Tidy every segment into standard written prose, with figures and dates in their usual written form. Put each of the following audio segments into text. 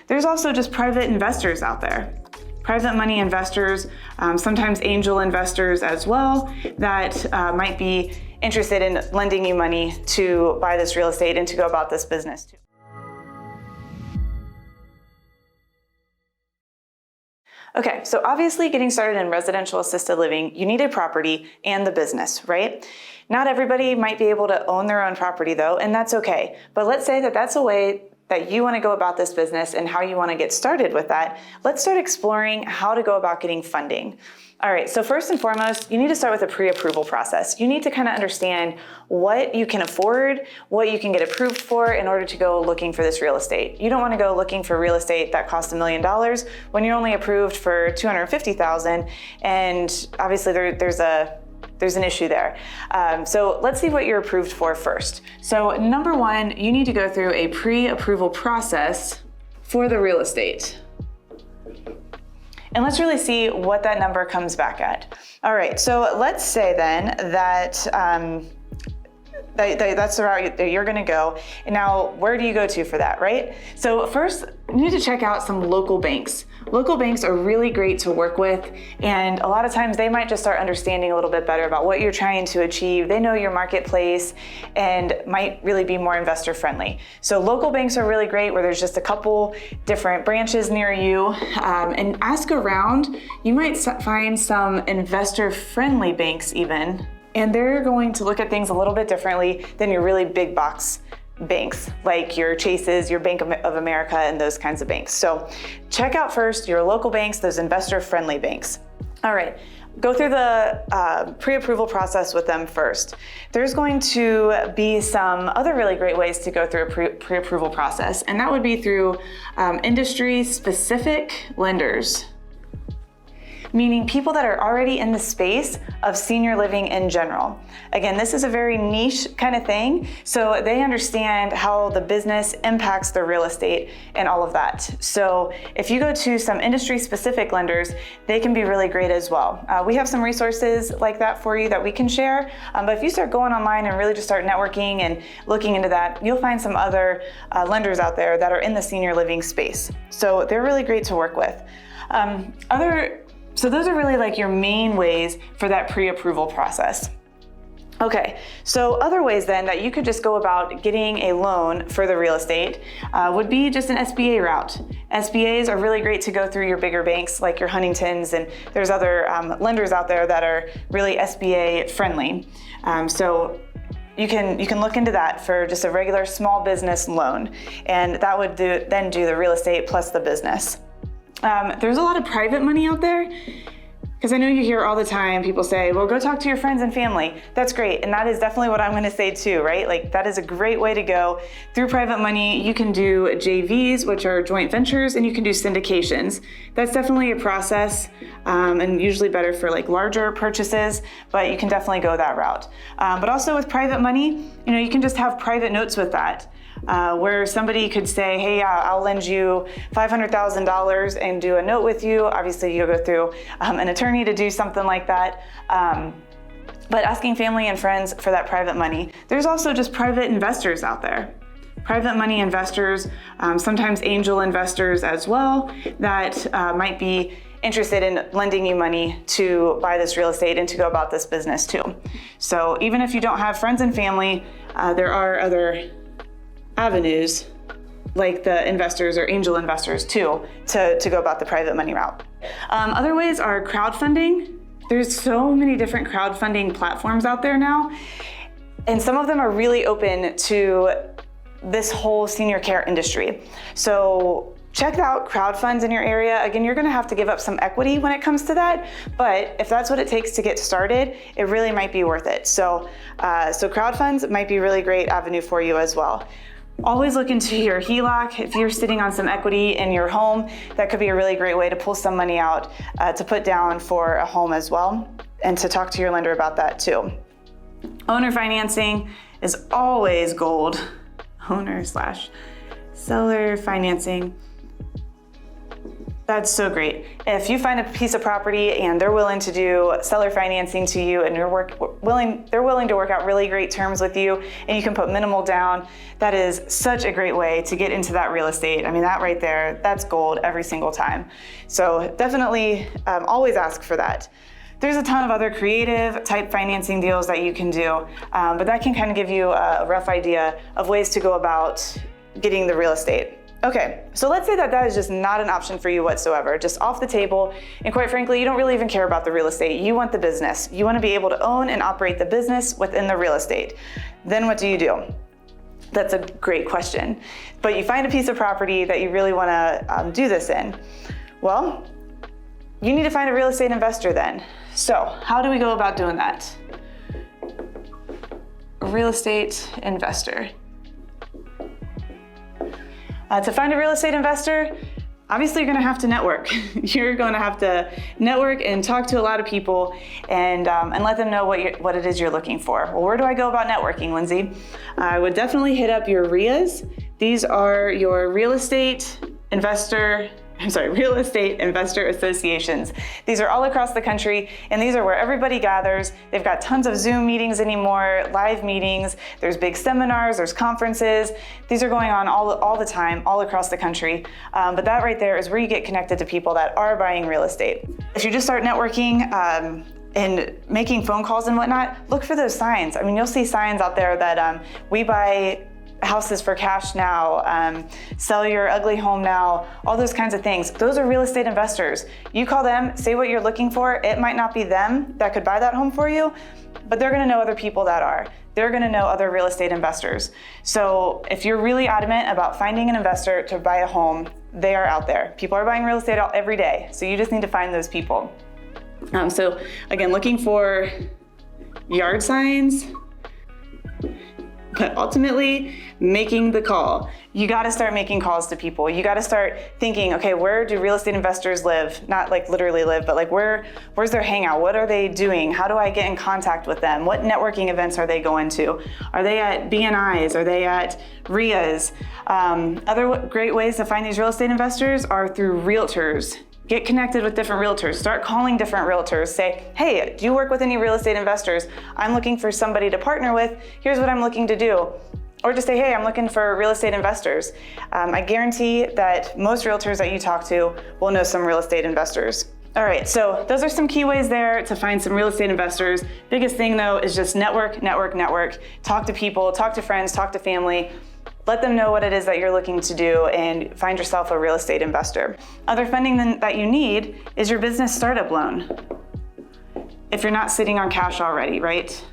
There's also just private investors out there. Private money investors, sometimes angel investors as well, that might be interested in lending you money to buy this real estate and to go about this business too. Okay, so obviously getting started in residential assisted living, you need a property and the business, right? Not everybody might be able to own their own property though, and that's okay. But let's say that that's a way that you want to go about this business and how you want to get started with that. Let's start exploring how to go about getting funding. All right, so first and foremost, you need to start with a pre-approval process. You need to kind of understand what you can afford, what you can get approved for in order to go looking for this real estate. You don't want to go looking for real estate that costs $1 million when you're only approved for $250,000, and obviously there's an issue there. So let's see what you're approved for first. So number one, you need to go through a pre-approval process for the real estate. And let's really see what that number comes back at. All right, so let's say then that that's the route that you're gonna go. And now, where do you go to for that, right? So first, you need to check out some local banks. Local banks are really great to work with, and a lot of times they might just start understanding a little bit better about what you're trying to achieve. They know your marketplace and might really be more investor friendly. So local banks are really great where there's just a couple different branches near you, and ask around. You might find some investor friendly banks even, and they're going to look at things a little bit differently than your really big box banks, like your Chases, your Bank of America, and those kinds of banks. So check out first your local banks, those investor-friendly banks. All right, go through the pre-approval process with them first. There's going to be some other really great ways to go through a pre-approval process, and that would be through industry-specific lenders, meaning people that are already in the space of senior living in general. Again, this is a very niche kind of thing, so they understand how the business impacts the real estate and all of that. So if you go to some industry-specific lenders, they can be really great as well. We have some resources like that for you that we can share, but if you start going online and really just start networking and looking into that, you'll find some other lenders out there that are in the senior living space. So they're really great to work with. So those are really like your main ways for that pre-approval process. Okay, so other ways then that you could just go about getting a loan for the real estate would be just an SBA route. SBAs are really great to go through your bigger banks like your Huntingtons, and there's other lenders out there that are really SBA friendly. So you can look into that for just a regular small business loan, and that would then do the real estate plus the business. There's a lot of private money out there, because I know you hear all the time people say, well, go talk to your friends and family. That's great, and that is definitely what I'm gonna say too, right? Like, that is a great way to go. Through private money, you can do JVs, which are joint ventures, and you can do syndications. That's definitely a process, and usually better for like larger purchases, but you can definitely go that route. But also with private money, you can just have private notes with that. Where somebody could say, hey, I'll lend you $500,000 and do a note with you. Obviously, you'll go through an attorney to do something like that. But asking family and friends for that private money. There's also just private investors out there. Private money investors, sometimes angel investors as well, that might be interested in lending you money to buy this real estate and to go about this business too. So even if you don't have friends and family, there are other avenues like the investors or angel investors too to go about the private money route. Other ways are crowdfunding. There's so many different crowdfunding platforms out there now, and some of them are really open to this whole senior care industry. So check out crowdfunds in your area. Again, you're gonna have to give up some equity when it comes to that, but if that's what it takes to get started, it really might be worth it. So crowdfunds might be a really great avenue for you as well. Always look into your HELOC. If you're sitting on some equity in your home, that could be a really great way to pull some money out to put down for a home as well, and to talk to your lender about that too. Owner financing is always gold. Owner/seller financing. That's so great. If you find a piece of property and they're willing to do seller financing to you and they're willing to work out really great terms with you and you can put minimal down, that is such a great way to get into that real estate. I mean, that right there, that's gold every single time. So definitely always ask for that. There's a ton of other creative type financing deals that you can do, but that can kind of give you a rough idea of ways to go about getting the real estate. Okay, so let's say that that is just not an option for you whatsoever, just off the table, and quite frankly, you don't really even care about the real estate. You want the business. You want to be able to own and operate the business within the real estate. Then what do? That's a great question. But you find a piece of property that you really want to do this in. Well, you need to find a real estate investor then. So how do we go about doing that? A real estate investor. To find a real estate investor, obviously you're gonna have to network. You're gonna have to network and talk to a lot of people and let them know what it is you're looking for. Well, where do I go about networking, Lindsay? I would definitely hit up your RIAs. These are your real estate investor associations. These are all across the country, and these are where everybody gathers. They've got tons of Zoom meetings anymore, live meetings, there's big seminars, there's conferences. These are going on all the time, all across the country. But that right there is where you get connected to people that are buying real estate. If you just start networking, and making phone calls and whatnot, look for those signs. I mean, you'll see signs out there that we buy houses for cash now, sell your ugly home now, all those kinds of things. Those are real estate investors. You call them, say what you're looking for. It might not be them that could buy that home for you, but they're gonna know other people that are. They're gonna know other real estate investors. So if you're really adamant about finding an investor to buy a home, they are out there. People are buying real estate every day, so you just need to find those people. So again, looking for yard signs, but ultimately making the call. You gotta start making calls to people. You gotta start thinking, okay, where do real estate investors live? Not like literally live, but like where's their hangout? What are they doing? How do I get in contact with them? What networking events are they going to? Are they at BNIs? Are they at RIAs? Other great ways to find these real estate investors are through realtors. Get connected with different realtors. Start calling different realtors. Say, hey, do you work with any real estate investors? I'm looking for somebody to partner with. Here's what I'm looking to do. Or just say, hey, I'm looking for real estate investors. I guarantee that most realtors that you talk to will know some real estate investors. All right, so those are some key ways there to find some real estate investors. Biggest thing though is just network. Talk to people, talk to friends, talk to family. Let them know what it is that you're looking to do and find yourself a real estate investor. Other funding that you need is your business startup loan. If you're not sitting on cash already, right?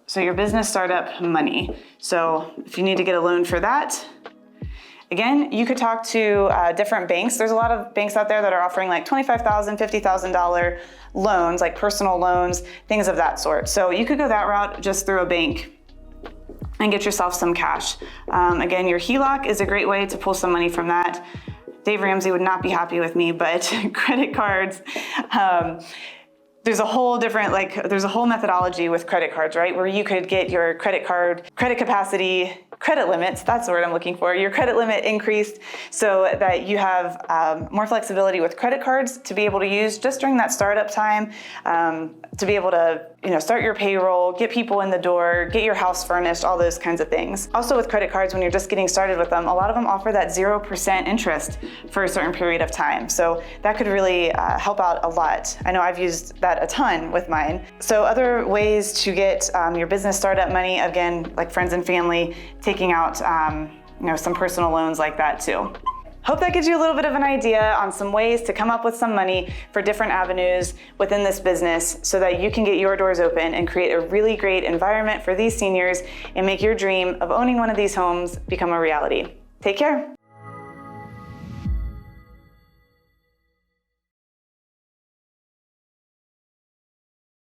So your business startup money. So if you need to get a loan for that, again, you could talk to different banks. There's a lot of banks out there that are offering like $25,000, $50,000 loans, like personal loans, things of that sort. So you could go that route just through a bank and get yourself some cash. Again, your HELOC is a great way to pull some money from that. Dave Ramsey would not be happy with me, but credit cards, there's a whole methodology with credit cards, right? Where you could get your credit limits, that's the word I'm looking for, your credit limit increased so that you have more flexibility with credit cards to be able to use just during that startup time, to be able to start your payroll, get people in the door, get your house furnished, all those kinds of things. Also with credit cards, when you're just getting started with them, a lot of them offer that 0% interest for a certain period of time. So that could really help out a lot. I know I've used that a ton with mine. So other ways to get your business startup money, again, like friends and family, taking out some personal loans like that too. Hope that gives you a little bit of an idea on some ways to come up with some money for different avenues within this business so that you can get your doors open and create a really great environment for these seniors and make your dream of owning one of these homes become a reality. Take care.